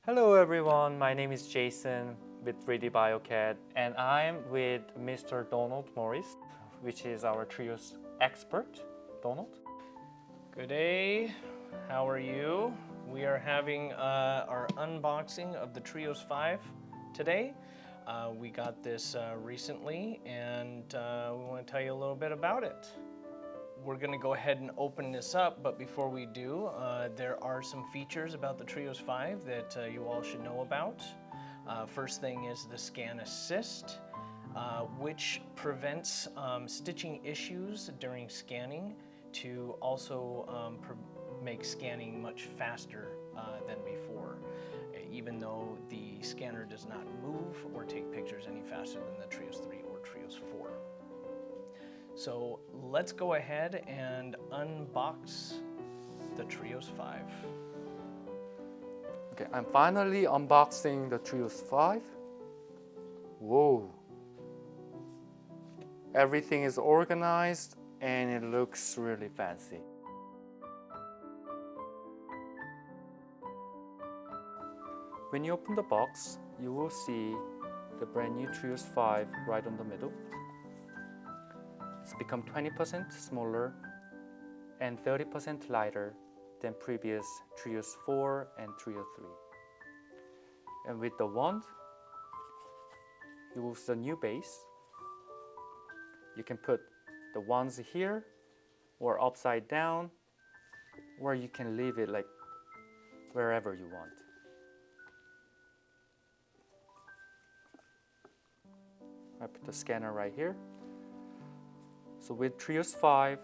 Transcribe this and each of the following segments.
Hello everyone, my name is Jason with 3D BioCAD and I'm with Mr. Donald Morris, which is our TRIOS expert. Donald? Good day, how are you? We are having our unboxing of the TRIOS 5 today. We got this recently and we want to tell you a little bit about it. We're going to go ahead and open this up, but before we do, there are some features about the TRIOS 5 that you all should know about. First thing is the Scan Assist, which prevents stitching issues during scanning to also make scanning much faster than before, even though the scanner does not move or take pictures any faster than the TRIOS 3 or TRIOS 4. So let's go ahead and unbox the TRIOS 5. Okay, I'm finally unboxing the TRIOS 5. Whoa! Everything is organized and it looks really fancy. When you open the box, you will see the brand new TRIOS 5 right on the middle. It's become 20% smaller and 30% lighter than previous TRIOS 4 and TRIOS 3. And with the wand, you will see a new base. You can put the wands here or upside down, or you can leave it like wherever you want. I put the scanner right here. So with TRIOS 5,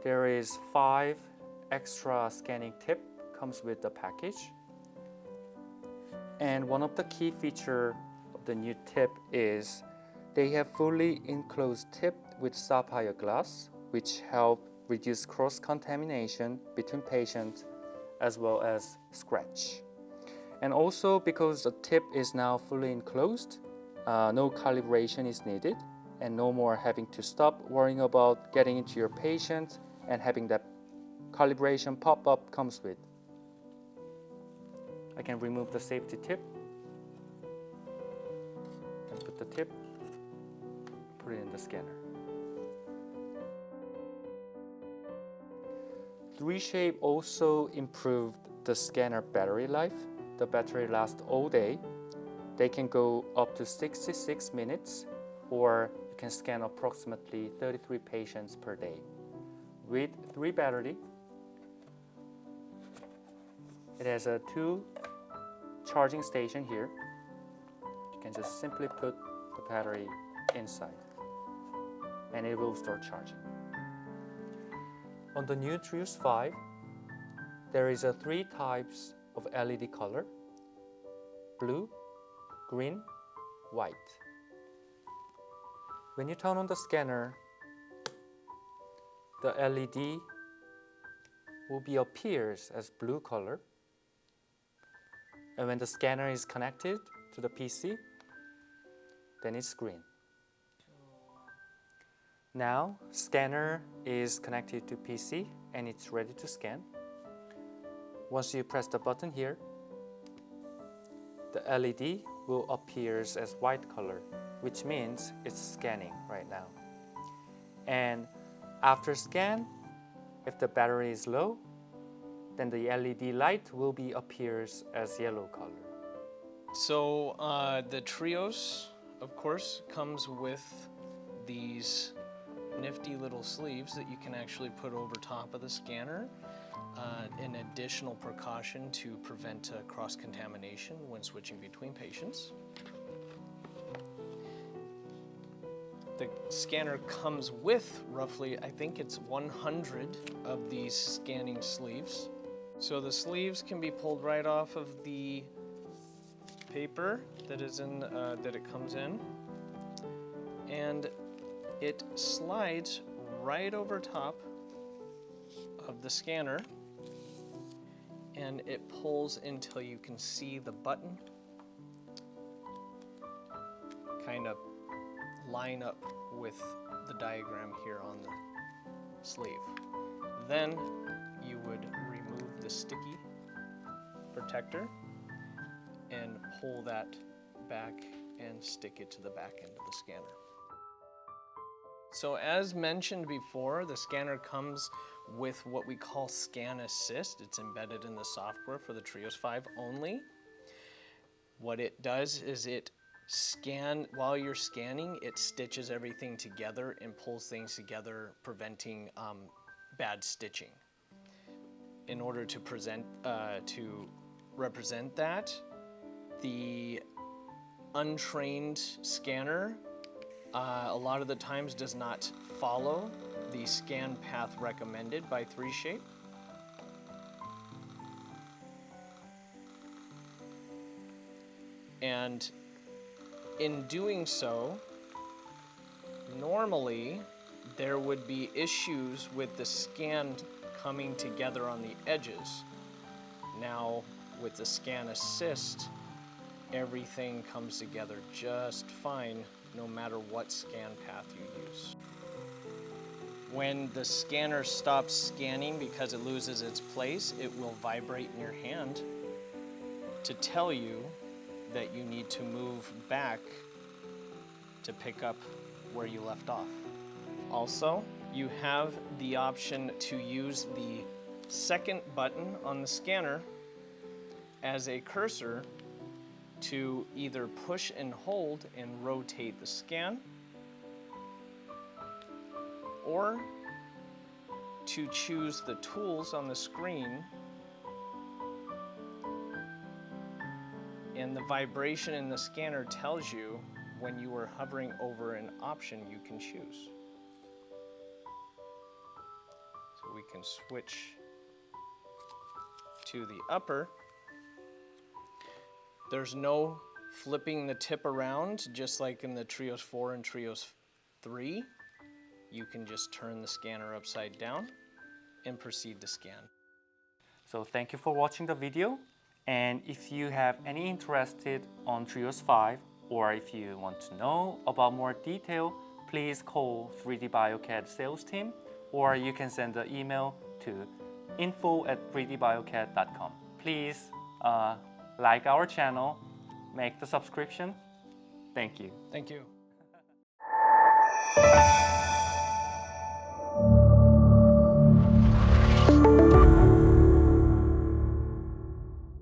there is 5 extra scanning tip comes with the package. And one of the key features of the new tip is they have fully enclosed tip with sapphire glass, which help reduce cross-contamination between patients as well as scratch. And also because the tip is now fully enclosed, no calibration is needed and no more having to stop worrying about getting into your patient and having that calibration pop-up comes with. I can remove the safety tip and put the tip, put it in the scanner. 3Shape also improved the scanner battery life. The battery lasts all day. They can go up to 66 minutes, or you can scan approximately 33 patients per day. With 3 battery, it has a 2 charging station here. You can just simply put the battery inside and it will start charging. On the new TRIOS 5, there is 3 types of LED color: blue, green, white. When you turn on the scanner, the LED will appears as blue color. And when the scanner is connected to the PC, then it's green. Now, scanner is connected to PC and it's ready to scan. Once you press the button here, the LED will appear as white color, which means it's scanning right now. And after scan, if the battery is low, then the LED light will appears as yellow color. So the TRIOS, of course, comes with these nifty little sleeves that you can actually put over top of the scanner. An additional precaution to prevent cross-contamination when switching between patients. The scanner comes with roughly, I think it's 100 of these scanning sleeves. So the sleeves can be pulled right off of the paper that is in that it comes in, and it slides right over top of the scanner, and it pulls until you can see the button kind of line up with the diagram here on the sleeve. Then you would remove the sticky protector and pull that back and stick it to the back end of the scanner. So as mentioned before, the scanner comes with what we call Scan Assist. It's embedded in the software for the TRIOS 5 only. What it does is while you're scanning, it stitches everything together and pulls things together, preventing bad stitching. In order to represent that, the untrained scanner a lot of the times does not follow the scan path recommended by 3Shape. And in doing so, normally there would be issues with the scan coming together on the edges. Now, with the Scan Assist, everything comes together just fine no matter what scan path you use. When the scanner stops scanning because it loses its place, it will vibrate in your hand to tell you that you need to move back to pick up where you left off. Also, you have the option to use the second button on the scanner as a cursor to either push and hold and rotate the scan, or to choose the tools on the screen, and the vibration in the scanner tells you when you are hovering over an option you can choose. So we can switch to the upper. There's no flipping the tip around, just like in the TRIOS 4 and TRIOS 3. You can just turn the scanner upside down and proceed to scan. So thank you for watching the video. And if you have any interest on TRIOS 5, or if you want to know about more detail, please call 3D BioCAD sales team, or you can send an email to info@3dbiocad.com. Please like our channel, make the subscription. Thank you. Thank you.